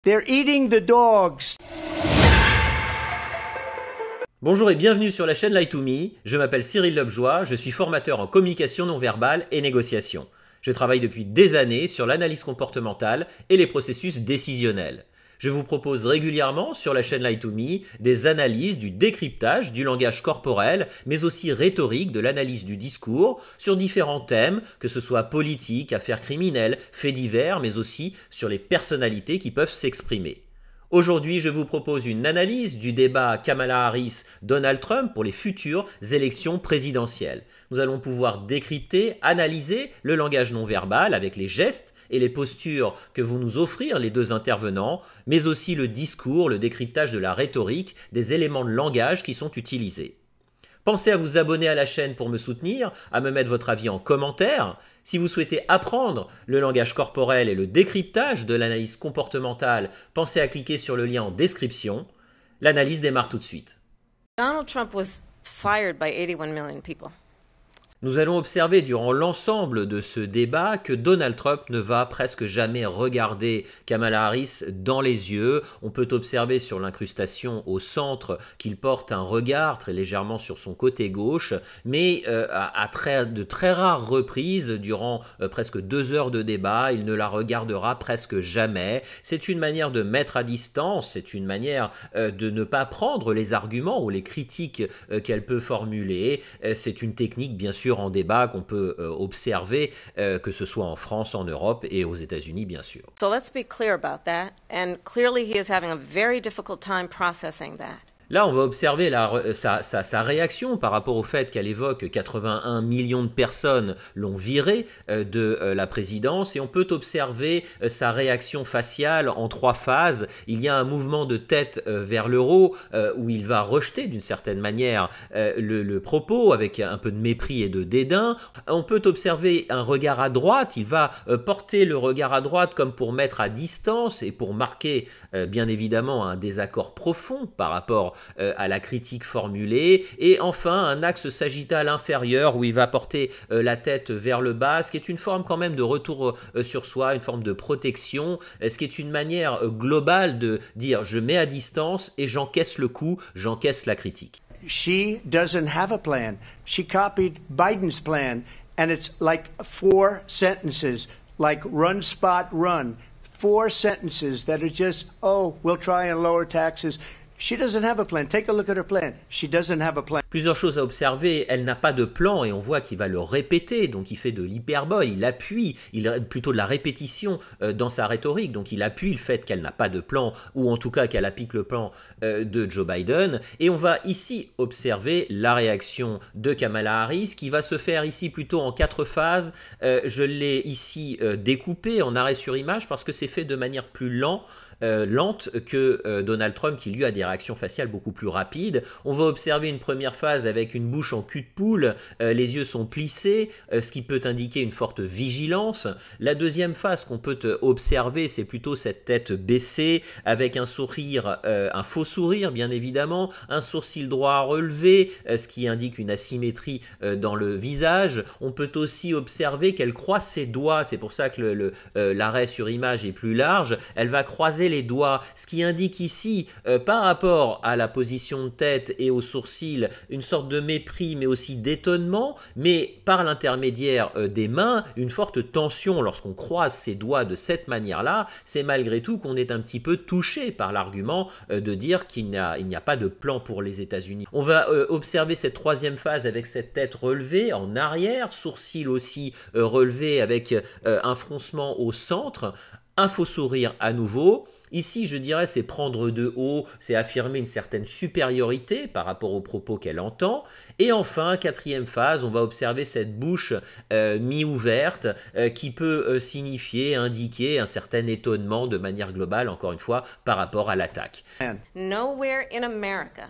They're eating the dogs. Bonjour et bienvenue sur la chaîne Lie to Me, je m'appelle Cyril Lobjoie, je suis formateur en communication non verbale et négociation. Je travaille depuis des années sur l'analyse comportementale et les processus décisionnels. Je vous propose régulièrement sur la chaîne Lie to Me des analyses du décryptage du langage corporel, mais aussi rhétorique de l'analyse du discours sur différents thèmes, que ce soit politique, affaires criminelles, faits divers, mais aussi sur les personnalités qui peuvent s'exprimer. Aujourd'hui, je vous propose une analyse du débat Kamala Harris-Donald Trump pour les futures élections présidentielles. Nous allons pouvoir décrypter, analyser le langage non verbal avec les gestes et les postures que vont nous offrir les deux intervenants, mais aussi le discours, le décryptage de la rhétorique, des éléments de langage qui sont utilisés. Pensez à vous abonner à la chaîne pour me soutenir, à me mettre votre avis en commentaire. Si vous souhaitez apprendre le langage corporel et le décryptage de l'analyse comportementale, pensez à cliquer sur le lien en description. L'analyse démarre tout de suite. Donald Trump was fired by 81 million people. Nous allons observer durant l'ensemble de ce débat que Donald Trump ne va presque jamais regarder Kamala Harris dans les yeux. On peut observer sur l'incrustation au centre qu'il porte un regard très légèrement sur son côté gauche, mais à de très rares reprises, durant presque 2 heures de débat, il ne la regardera presque jamais. C'est une manière de mettre à distance, c'est une manière de ne pas prendre les arguments ou les critiques qu'elle peut formuler. C'est une technique bien sûr en débat qu'on peut observer, que ce soit en France, en Europe et aux États-Unis, bien sûr. So let's be clear about that, and clearly he is having a very difficult time processing that. Là, on va observer sa réaction par rapport au fait qu'elle évoque 81 millions de personnes l'ont virée de la présidence, et on peut observer sa réaction faciale en 3 phases. Il y a un mouvement de tête vers le haut où il va rejeter d'une certaine manière le propos avec un peu de mépris et de dédain. On peut observer un regard à droite, il va porter le regard à droite comme pour mettre à distance et pour marquer bien évidemment un désaccord profond par rapport à la critique formulée, et enfin un axe sagittal inférieur où il va porter la tête vers le bas, ce qui est une forme quand même de retour sur soi, une forme de protection, ce qui est une manière globale de dire je mets à distance et j'encaisse le coup, j'encaisse la critique. She doesn't have a plan. She copied Biden's plan, and it's like 4 sentences, like run, spot, run. 4 sentences that are just, oh, we'll try and lower taxes. She doesn't have a plan. Take a look at her plan. She doesn't have a plan. Plusieurs choses à observer. Elle n'a pas de plan et on voit qu'il va le répéter. Donc il fait de l'hyperbole, il appuie, plutôt de la répétition dans sa rhétorique. Donc il appuie le fait qu'elle n'a pas de plan, ou en tout cas qu'elle applique le plan de Joe Biden. Et on va ici observer la réaction de Kamala Harris qui va se faire ici plutôt en 4 phases. Je l'ai ici découpé en arrêt sur image parce que c'est fait de manière plus lente que Donald Trump qui lui a des réactions faciales beaucoup plus rapides. On va observer une première phase avec une bouche en cul de poule, les yeux sont plissés, ce qui peut indiquer une forte vigilance. La deuxième phase qu'on peut observer, c'est plutôt cette tête baissée avec un sourire, un faux sourire bien évidemment, un sourcil droit relevé, ce qui indique une asymétrie dans le visage. On peut aussi observer qu'elle croise ses doigts, c'est pour ça que l'arrêt sur image est plus large. Elle va croiser les doigts, ce qui indique ici par rapport à la position de tête et aux sourcils une sorte de mépris mais aussi d'étonnement, mais par l'intermédiaire des mains une forte tension. Lorsqu'on croise ses doigts de cette manière-là, c'est malgré tout qu'on est un petit peu touché par l'argument de dire qu'il n'y a pas de plan pour les États-Unis. On va observer cette troisième phase avec cette tête relevée en arrière, sourcils aussi relevés avec un froncement au centre, un faux sourire à nouveau. Ici, je dirais, c'est prendre de haut, c'est affirmer une certaine supériorité par rapport aux propos qu'elle entend. Et enfin, 4e phase, on va observer cette bouche mi-ouverte qui peut signifier, indiquer un certain étonnement de manière globale, encore une fois, par rapport à l'attaque. Nowhere in America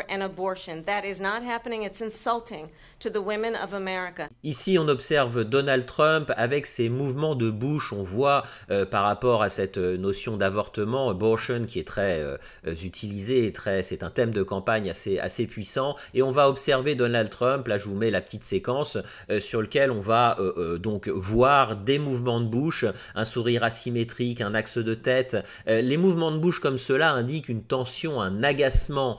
An abortion. That is not happening. It's insulting to the women of America. Ici, on observe Donald Trump avec ses mouvements de bouche. On voit par rapport à cette notion d'avortement, abortion, qui est très utilisée, c'est un thème de campagne assez puissant. Et on va observer Donald Trump, là je vous mets la petite séquence, sur lequel on va donc voir des mouvements de bouche, un sourire asymétrique, un axe de tête. Les mouvements de bouche comme cela indiquent une tension, un agacement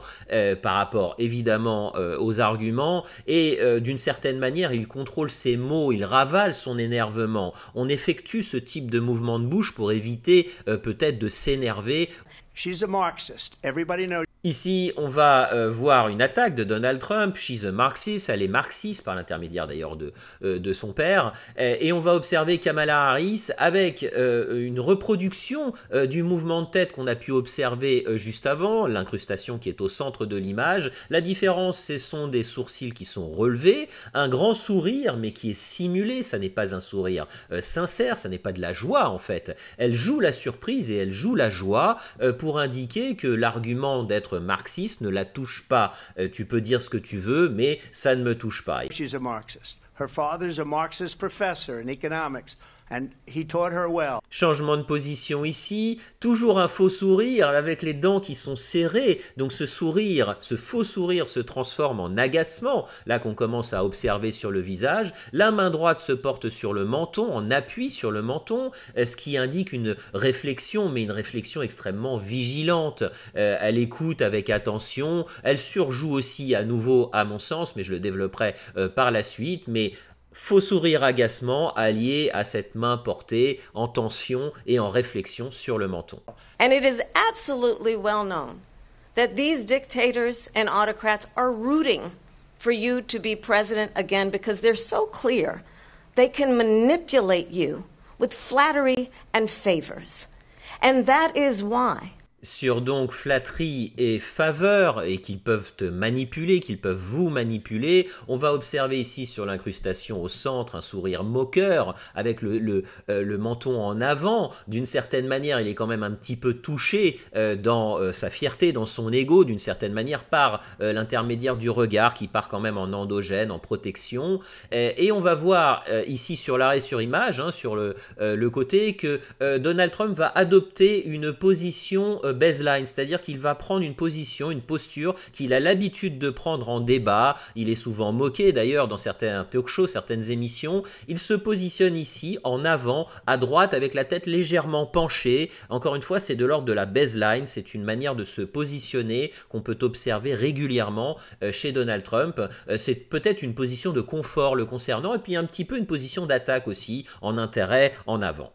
par rapport évidemment aux arguments et d'une certaine manière il contrôle ses mots, il ravale son énervement. On effectue ce type de mouvement de bouche pour éviter peut-être de s'énerver. She's a Marxist. Everybody knows. Ici, on va voir une attaque de Donald Trump. She's a Marxist, elle est marxiste par l'intermédiaire d'ailleurs de son père. Et on va observer Kamala Harris avec une reproduction du mouvement de tête qu'on a pu observer juste avant, l'incrustation qui est au centre de l'image. La différence, ce sont des sourcils qui sont relevés, un grand sourire mais qui est simulé, ça n'est pas un sourire sincère, ça n'est pas de la joie en fait. Elle joue la surprise et elle joue la joie pour indiquer que l'argument d'être marxiste ne la touche pas. Tu peux dire ce que tu veux, mais ça ne me touche pas. She's a Marxist. Her father's a Marxist professor in economics. And he taught her well. Changement de position ici, toujours un faux sourire avec les dents qui sont serrées. Donc ce sourire, ce faux sourire se transforme en agacement, là qu'on commence à observer sur le visage. La main droite se porte sur le menton, en appui sur le menton, ce qui indique une réflexion, mais une réflexion extrêmement vigilante. Elle écoute avec attention, elle surjoue aussi à nouveau à mon sens, mais je le développerai par la suite, mais faux sourire agacement allié à cette main portée en tension et en réflexion sur le menton. And it is absolutely well known that these dictators and autocrats are rooting for you to be president again because they're so clear they can manipulate you with flattery and favors. And that is why sur donc flatterie et faveur et qu'ils peuvent te manipuler, qu'ils peuvent vous manipuler. On va observer ici sur l'incrustation au centre un sourire moqueur avec le menton en avant. D'une certaine manière, il est quand même un petit peu touché dans sa fierté, dans son ego, d'une certaine manière par l'intermédiaire du regard qui part quand même en endogène, en protection. Et on va voir ici sur l'arrêt sur image, hein, sur le côté, que Donald Trump va adopter une position baseline, c'est-à-dire qu'il va prendre une position, une posture qu'il a l'habitude de prendre en débat. Il est souvent moqué d'ailleurs dans certains talk shows, certaines émissions. Il se positionne ici en avant, à droite, avec la tête légèrement penchée. Encore une fois, c'est de l'ordre de la baseline, c'est une manière de se positionner qu'on peut observer régulièrement chez Donald Trump. C'est peut-être une position de confort le concernant et puis un petit peu une position d'attaque aussi, en intérêt, en avant.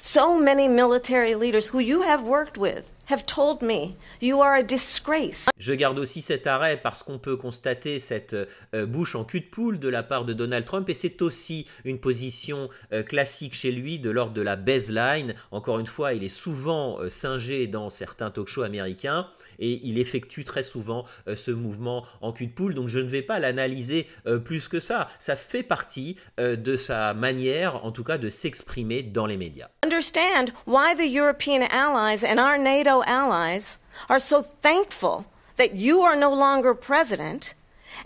So many military leaders who you have worked with have told me you are a disgrace. Je garde aussi cet arrêt parce qu'on peut constater cette bouche en cul de poule de la part de Donald Trump et c'est aussi une position classique chez lui de l'ordre de la baseline. Encore une fois, il est souvent singé dans certains talk-shows américains et il effectue très souvent ce mouvement en cul de poule. Donc je ne vais pas l'analyser plus que ça. Ça fait partie de sa manière, en tout cas, de s'exprimer dans les médias. Understand why the European allies and our NATO allies are so thankful that you are no longer president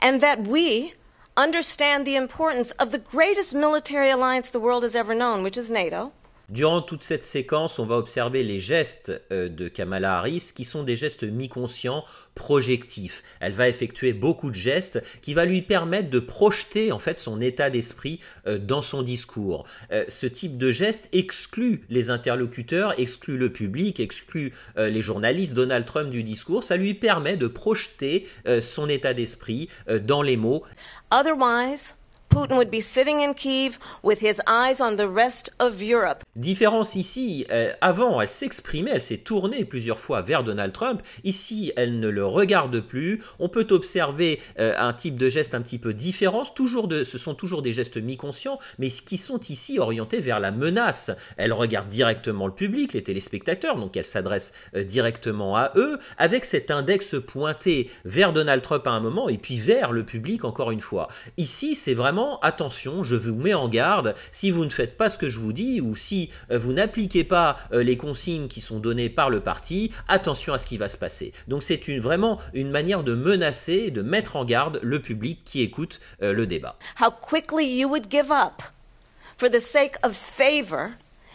and that we understand the importance of the greatest military alliance the world has ever known, which is NATO. Durant toute cette séquence, on va observer les gestes de Kamala Harris qui sont des gestes mi-conscients, projectifs. Elle va effectuer beaucoup de gestes qui va lui permettre de projeter en fait son état d'esprit dans son discours. Ce type de geste exclut les interlocuteurs, exclut le public, exclut les journalistes, Donald Trump du discours. Ça lui permet de projeter son état d'esprit dans les mots. Otherwise, Putin would be sitting in Kyiv with his eyes on the rest of Europe. Différence ici, avant elle s'exprimait, elle s'est tournée plusieurs fois vers Donald Trump, ici elle ne le regarde plus, on peut observer un type de geste un petit peu différent, ce sont toujours des gestes mi-conscients, mais qui sont ici orientés vers la menace. Elle regarde directement le public, les téléspectateurs, donc elle s'adresse directement à eux, avec cet index pointé vers Donald Trump à un moment, et puis vers le public encore une fois. Ici c'est vraiment simplement, attention, je vous mets en garde, si vous ne faites pas ce que je vous dis ou si vous n'appliquez pas les consignes qui sont données par le parti, attention à ce qui va se passer. Donc c'est vraiment une manière de menacer, de mettre en garde le public qui écoute le débat. How quickly you would give up for the sake of favor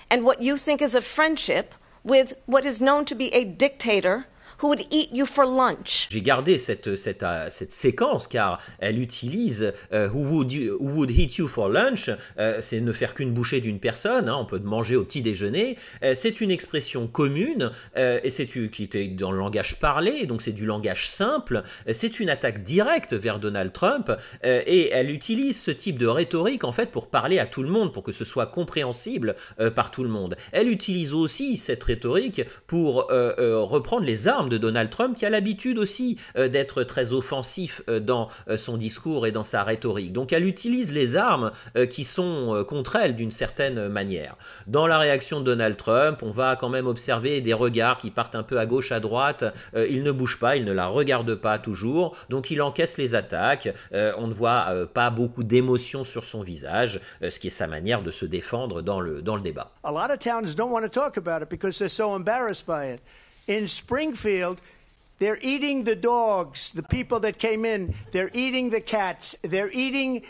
and what you think is a friendship with what is known to be a dictator who would eat you for lunch. J'ai gardé cette séquence car elle utilise who would eat you for lunch, c'est ne faire qu'une bouchée d'une personne, hein, on peut manger au petit déjeuner, c'est une expression commune et qui était dans le langage parlé, donc c'est du langage simple, c'est une attaque directe vers Donald Trump et elle utilise ce type de rhétorique en fait pour parler à tout le monde, pour que ce soit compréhensible par tout le monde. Elle utilise aussi cette rhétorique pour reprendre les armes de Donald Trump, qui a l'habitude aussi d'être très offensif dans son discours et dans sa rhétorique. Donc elle utilise les armes qui sont contre elle d'une certaine manière. Dans la réaction de Donald Trump, on va quand même observer des regards qui partent un peu à gauche, à droite. Il ne bouge pas, il ne la regarde pas toujours, donc il encaisse les attaques. On ne voit pas beaucoup d'émotion sur son visage, ce qui est sa manière de se défendre dans le débat. A lot of towns don't want to talk about it because they're so embarrassed by it. In Springfield, they're eating the dogs, the people that came in. They're eating the cats. They're eating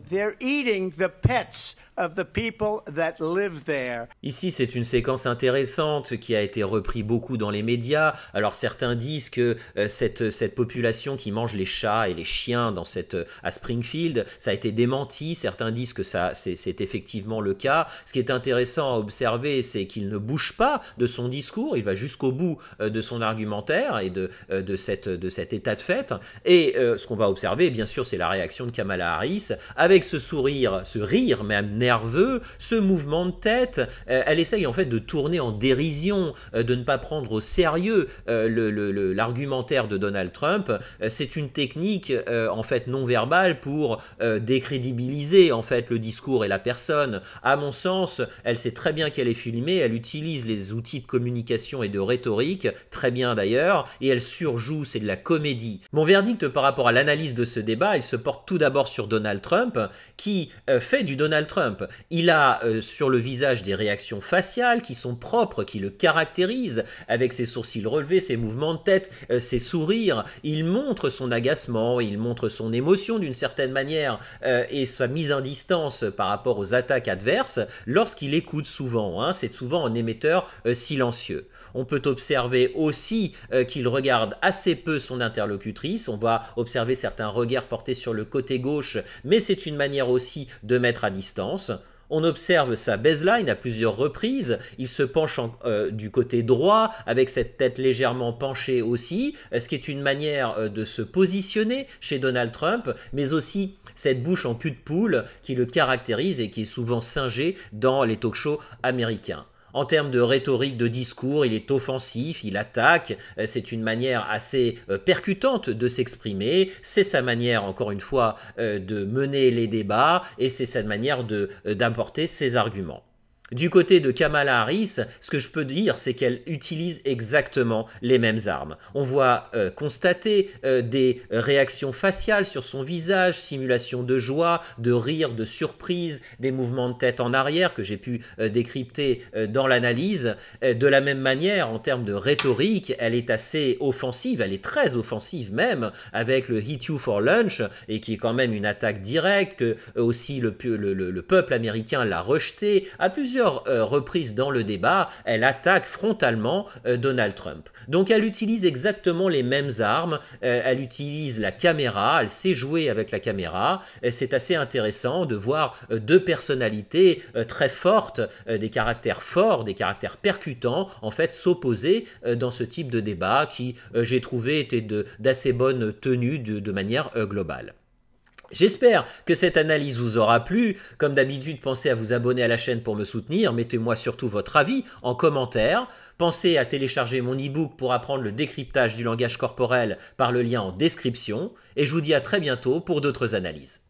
the pets of the people that live there. Ici, c'est une séquence intéressante qui a été reprise beaucoup dans les médias. Alors certains disent que cette population qui mange les chats et les chiens à Springfield, ça a été démenti. Certains disent que c'est effectivement le cas. Ce qui est intéressant à observer, c'est qu'il ne bouge pas de son discours. Il va jusqu'au bout de son argumentaire et de cet état de fait. Et ce qu'on va observer, bien sûr, c'est la réaction de Kamala Harris avec ce sourire, ce rire même nerveux, ce mouvement de tête. Elle essaye en fait de tourner en dérision, de ne pas prendre au sérieux l'argumentaire de Donald Trump. C'est une technique en fait non verbale pour décrédibiliser en fait le discours et la personne. À mon sens, elle sait très bien qu'elle est filmée, elle utilise les outils de communication et de rhétorique, très bien d'ailleurs, et elle surjoue, c'est de la comédie. Mon verdict par rapport à l'analyse de ce débat, il se porte tout d'abord sur Donald Trump, qui fait du Donald Trump. Il a sur le visage des réactions faciales qui sont propres, qui le caractérisent, avec ses sourcils relevés, ses mouvements de tête, ses sourires. Il montre son agacement, il montre son émotion d'une certaine manière et sa mise en distance par rapport aux attaques adverses lorsqu'il écoute souvent. Hein, c'est souvent un émetteur silencieux. On peut observer aussi qu'il regarde assez peu son interlocutrice. On va observer certains regards portés sur le côté gauche, mais c'est une manière aussi de mettre à distance. On observe sa baseline à plusieurs reprises, il se penche du côté droit avec cette tête légèrement penchée aussi, ce qui est une manière de se positionner chez Donald Trump, mais aussi cette bouche en cul de poule qui le caractérise et qui est souvent singée dans les talk-shows américains. En termes de rhétorique, de discours, il est offensif, il attaque, c'est une manière assez percutante de s'exprimer, c'est sa manière, encore une fois, de mener les débats et c'est sa manière d'apporter ses arguments. Du côté de Kamala Harris, ce que je peux dire, c'est qu'elle utilise exactement les mêmes armes. On voit constater des réactions faciales sur son visage, simulation de joie, de rire, de surprise, des mouvements de tête en arrière que j'ai pu décrypter dans l'analyse. De la même manière, en termes de rhétorique, elle est assez offensive, elle est très offensive même, avec le « Eat you for lunch » et qui est quand même une attaque directe, que aussi le peuple américain l'a rejeté à plusieurs reprises dans le débat. Elle attaque frontalement Donald Trump. Donc elle utilise exactement les mêmes armes, elle utilise la caméra, elle sait jouer avec la caméra. C'est assez intéressant de voir deux personnalités très fortes, des caractères forts, des caractères percutants, en fait s'opposer dans ce type de débat qui, j'ai trouvé, était d'assez bonne tenue de manière globale. J'espère que cette analyse vous aura plu. Comme d'habitude, pensez à vous abonner à la chaîne pour me soutenir. Mettez-moi surtout votre avis en commentaire. Pensez à télécharger mon e-book pour apprendre le décryptage du langage corporel par le lien en description. Et je vous dis à très bientôt pour d'autres analyses.